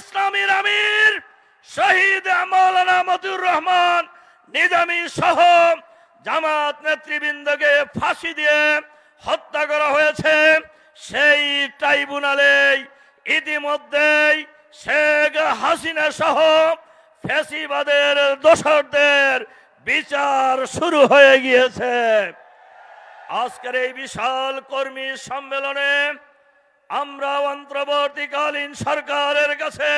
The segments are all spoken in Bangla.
ইসলামীর আমির শহীদ মাওলানা মতিউর রহমান নিজামী সহ জামাত নেতৃবৃন্দকে ফাঁসি দিয়ে হত্যা করা হয়েছে। সেই ট্রাইব্যুনালে ইতিমধ্যেই শেখ হাসিনা সহ ফ্যাসিবাদের দোসরদের বিচার শুরু হয়ে গিয়েছে। আজকের এই বিশাল কর্মী সম্মেলনে আমরা অন্তর্বর্তীকালীন সরকারের কাছে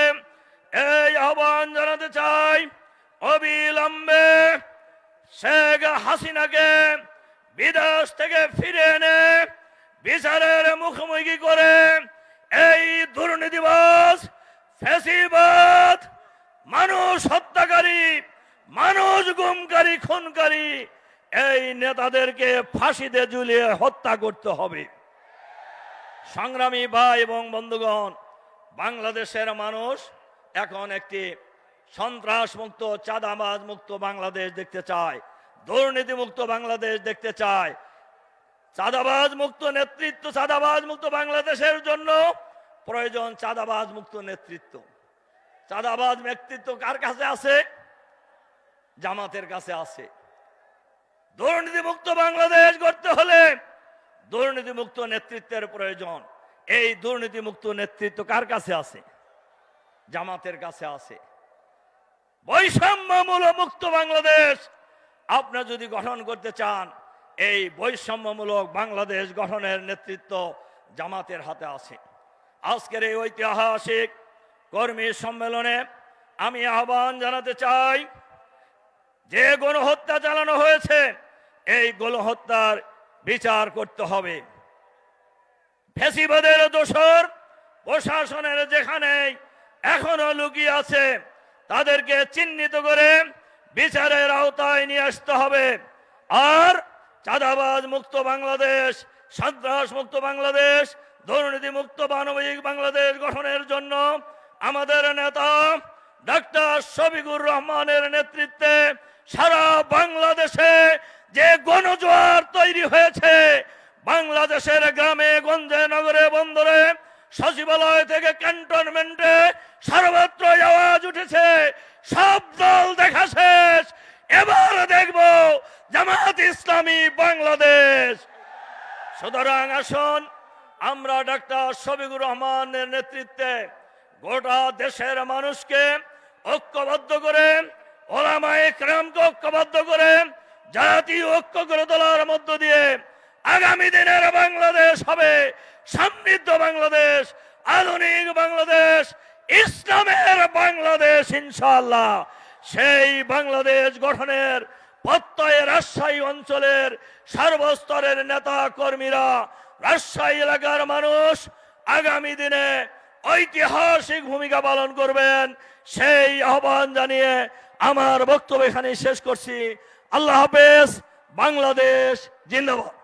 এই আহ্বান জানাতে চাই, অবিলম্বে শেখ হাসিনাকে বিদেশ থেকে ফিরে এনে বিচারের মুখোমুখি করে এই দুর্নীতিবাজ, ফ্যাসিবাদ, মানুষ হত্যাকারী, মানুষ গুমকারী, খুনকারী এই নেতাদেরকে ফাঁসিতে ঝুলিয়ে হত্যা করতে হবে। সংগ্রামী ভাই এবং বন্ধুগণ, বাংলাদেশের মানুষ এখন একটি সন্ত্রাস মুক্ত, চাঁদাবাজ মুক্ত বাংলাদেশ দেখতে চায়, দুর্নীতি মুক্ত বাংলাদেশ দেখতে চায়। চাঁদাবাজ মুক্ত নেতৃত্ব, চাঁদাবাজ মুক্ত বাংলাদেশের জন্য প্রয়োজন চাঁদাবাজ মুক্ত নেতৃত্ব। চাঁদাবাজ নেতৃত্ব কার কাছে আছে? জামাতের কাছে আছে। দুর্নীতি মুক্ত বাংলাদেশ গড়তে হলে দুর্নীতি মুক্ত নেতৃত্বের প্রয়োজন। এই দুর্নীতি মুক্ত নেতৃত্ব কার কাছে আছে? জামাতের কাছে আছে। বৈষম্যমূলক মুক্ত বাংলাদেশ আপনি যদি গঠন করতে চান, এই বৈষম্যমূলক বাংলাদেশ গঠনের নেতৃত্ব জামাতের হাতে আছে। আজকের এই ঐতিহাসিক কর্মী সম্মেলনে আমি আহ্বান জানাতে চাই, যে গণহত্যা চালানো হয়েছে এই গণহত্যার বিচার করতে হবে। ফ্যাসিবাদের দোসর প্রশাসনের যেখানে এখনো লুকিয়ে আছে তাদেরকে চিহ্নিত করে বিচারের আওতায় নিয়ে আসতে হবে। আর চাঁদাবাজ মুক্ত বাংলাদেশ, সন্ত্রাস মুক্ত বাংলাদেশ, দুর্নীতি মুক্ত মানবিক বাংলাদেশ গঠনের জন্য আমাদের নেতা ডক্টর শফিকুর রহমানের নেতৃত্বে সারা বাংলাদেশে যে গণজোয়ার তৈরি হয়েছে, বাংলাদেশের গ্রামে গঞ্জে, নগরে, বন্দরে, সচিবালয় থেকে ক্যান্টনমেন্টে সর্বত্র আওয়াজ উঠেছে, সব দল দেখা শেষ, এবার দেখব জামাত ইসলামী বাংলাদেশ। সুতরাং আসুন আমরা ডক্টর শফিকুর রহমানের নেতৃত্বে গোটা দেশের মানুষকে ঐক্যবদ্ধ করে, ওলামায়ে কেরামকে ঐক্যবদ্ধ করে, জাতীয় ঐক্য করে তোলার মধ্য দিয়ে আগামী দিনের বাংলাদেশ হবে সমৃদ্ধ বাংলাদেশ, আধুনিক বাংলাদেশ, ইসলামের বাংলাদেশ ইনশাআল্লাহ। সেই বাংলাদেশ গঠনের প্রত্যয়ে রাজশাহী অঞ্চলের সর্বস্তরের নেতা কর্মীরা, রাজশাহী এলাকার মানুষ আগামী দিনে ঐতিহাসিক ভূমিকা পালন করবেন, সেই আহ্বান জানিয়ে আমার বক্তব্য এখানে শেষ করছি। আল্লাহ হাফেজ। বাংলাদেশ জিন্দাবাদ।